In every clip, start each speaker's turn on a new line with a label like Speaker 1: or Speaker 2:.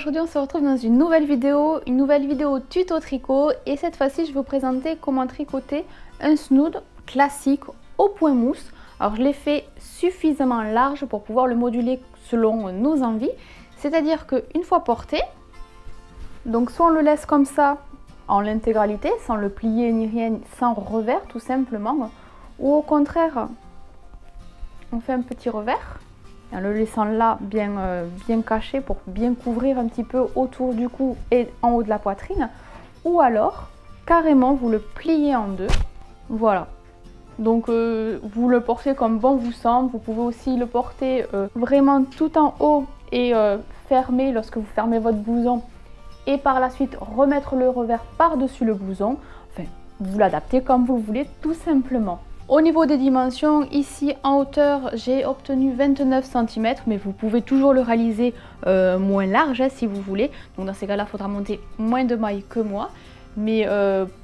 Speaker 1: aujourd'hui on se retrouve dans une nouvelle vidéo tuto tricot et cette fois-ci je vais vous présenter comment tricoter un snood classique au point mousse. Alors je l'ai fait suffisamment large pour pouvoir le moduler selon nos envies, c'est-à-dire qu'une fois porté, donc soit on le laisse comme ça en l'intégralité, sans le plier ni rien, sans revers tout simplement, ou au contraire on fait un petit revers en le laissant là bien caché pour bien couvrir un petit peu autour du cou et en haut de la poitrine, ou alors carrément vous le pliez en deux. Voilà, donc vous le portez comme bon vous semble. Vous pouvez aussi le porter vraiment tout en haut et fermer lorsque vous fermez votre blouson, et par la suite remettre le revers par dessus le blouson. Enfin, vous l'adaptez comme vous voulez tout simplement. Au niveau des dimensions, ici en hauteur, j'ai obtenu 29 cm, mais vous pouvez toujours le réaliser moins large si vous voulez. Donc dans ces cas-là, il faudra monter moins de mailles que moi. Mais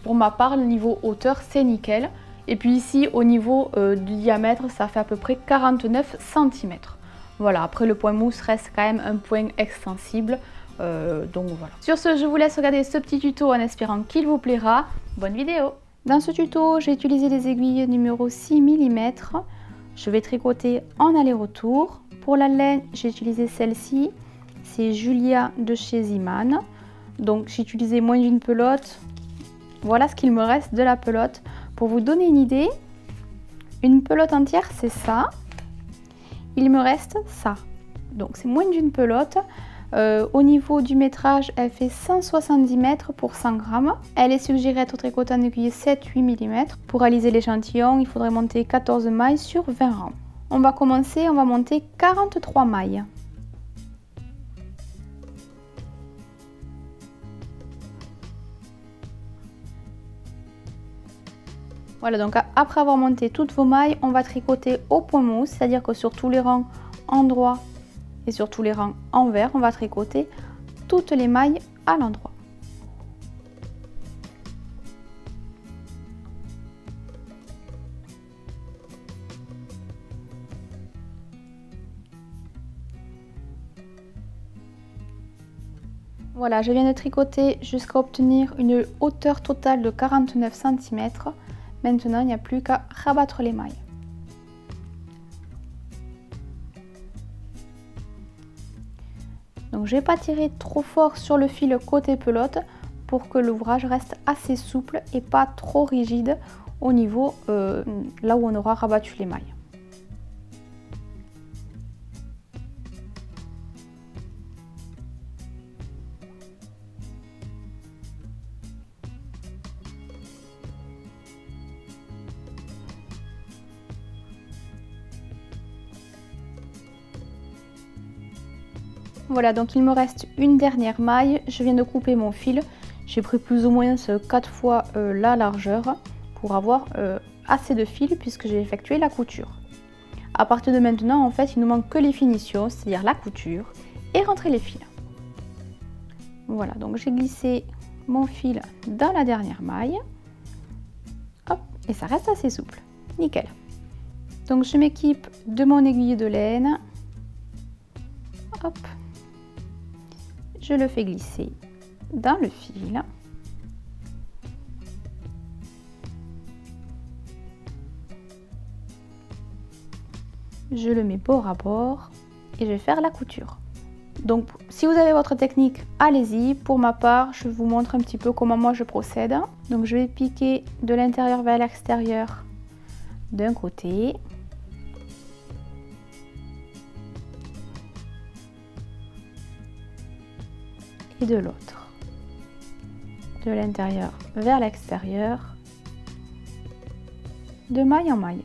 Speaker 1: pour ma part, le niveau hauteur, c'est nickel. Et puis ici, au niveau du diamètre, ça fait à peu près 49 cm. Voilà, après le point mousse reste quand même un point extensible. Donc voilà. Sur ce, je vous laisse regarder ce petit tuto en espérant qu'il vous plaira. Bonne vidéo! Dans ce tuto, j'ai utilisé des aiguilles numéro 6 mm. Je vais tricoter en aller-retour. Pour la laine, j'ai utilisé celle-ci. C'est Julia de chez Ziman. Donc j'ai utilisé moins d'une pelote. Voilà ce qu'il me reste de la pelote. Pour vous donner une idée, une pelote entière, c'est ça. Il me reste ça. Donc c'est moins d'une pelote. Au niveau du métrage, elle fait 170 mètres pour 100 grammes. Elle est suggérée à être tricotée en aiguille 7-8 mm. Pour réaliser l'échantillon, il faudrait monter 14 mailles sur 20 rangs. On va commencer, on va monter 43 mailles. Voilà, donc après avoir monté toutes vos mailles, on va tricoter au point mousse, c'est-à-dire que sur tous les rangs endroit et sur tous les rangs envers, on va tricoter toutes les mailles à l'endroit. Voilà, je viens de tricoter jusqu'à obtenir une hauteur totale de 49 cm. Maintenant, il n'y a plus qu'à rabattre les mailles. Donc je ne vais pas tirer trop fort sur le fil côté pelote pour que l'ouvrage reste assez souple et pas trop rigide au niveau là où on aura rabattu les mailles. Voilà, donc il me reste une dernière maille. Je viens de couper mon fil. J'ai pris plus ou moins 4 fois la largeur pour avoir assez de fil puisque j'ai effectué la couture. À partir de maintenant, en fait, il nous manque que les finitions, c'est-à-dire la couture et rentrer les fils. Voilà, donc j'ai glissé mon fil dans la dernière maille. Hop, et ça reste assez souple. Nickel. Donc je m'équipe de mon aiguille de laine. Hop. Je le fais glisser dans le fil. Je le mets bord à bord et je vais faire la couture. Donc si vous avez votre technique, allez-y. Pour ma part, je vous montre un petit peu comment moi je procède. Donc je vais piquer de l'intérieur vers l'extérieur d'un côté. Et de l'autre, de l'intérieur vers l'extérieur, de maille en maille.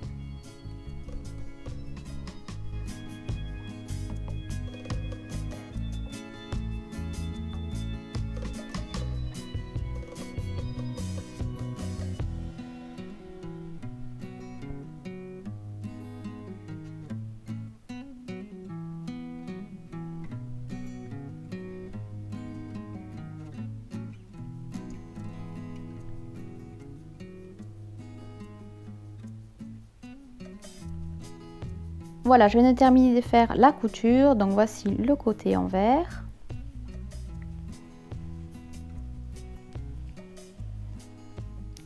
Speaker 1: Voilà, je viens de terminer de faire la couture, donc voici le côté envers.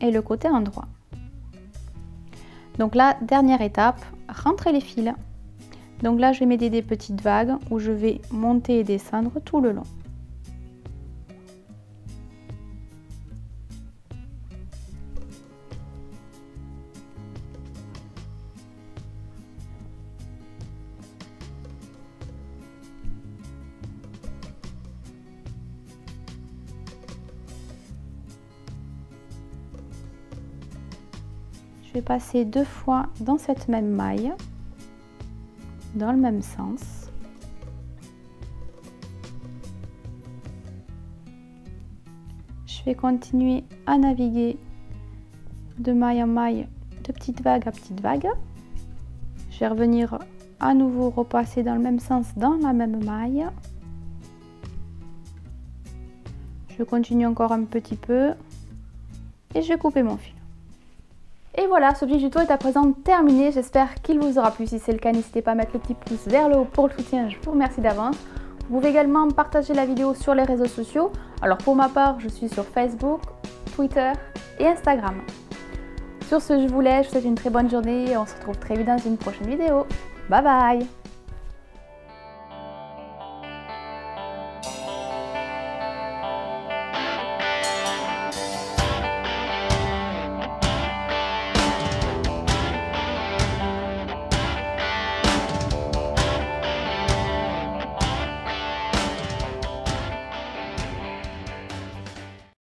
Speaker 1: et le côté endroit. Donc là, dernière étape, rentrer les fils. Donc là, je vais m'aider des petites vagues où je vais monter et descendre tout le long. Je vais passer 2 fois dans cette même maille, dans le même sens. Je vais continuer à naviguer de maille en maille, de petite vague à petite vague. Je vais revenir à nouveau repasser dans le même sens dans la même maille. Je continue encore un petit peu et je vais couper mon fil. Et voilà, ce petit tuto est à présent terminé. J'espère qu'il vous aura plu. Si c'est le cas, n'hésitez pas à mettre le petit pouce vers le haut pour le soutien. Je vous remercie d'avance. Vous pouvez également partager la vidéo sur les réseaux sociaux. Alors pour ma part, je suis sur Facebook, Twitter et Instagram. Sur ce, je vous laisse. Je vous souhaite une très bonne journée et on se retrouve très vite dans une prochaine vidéo. Bye bye!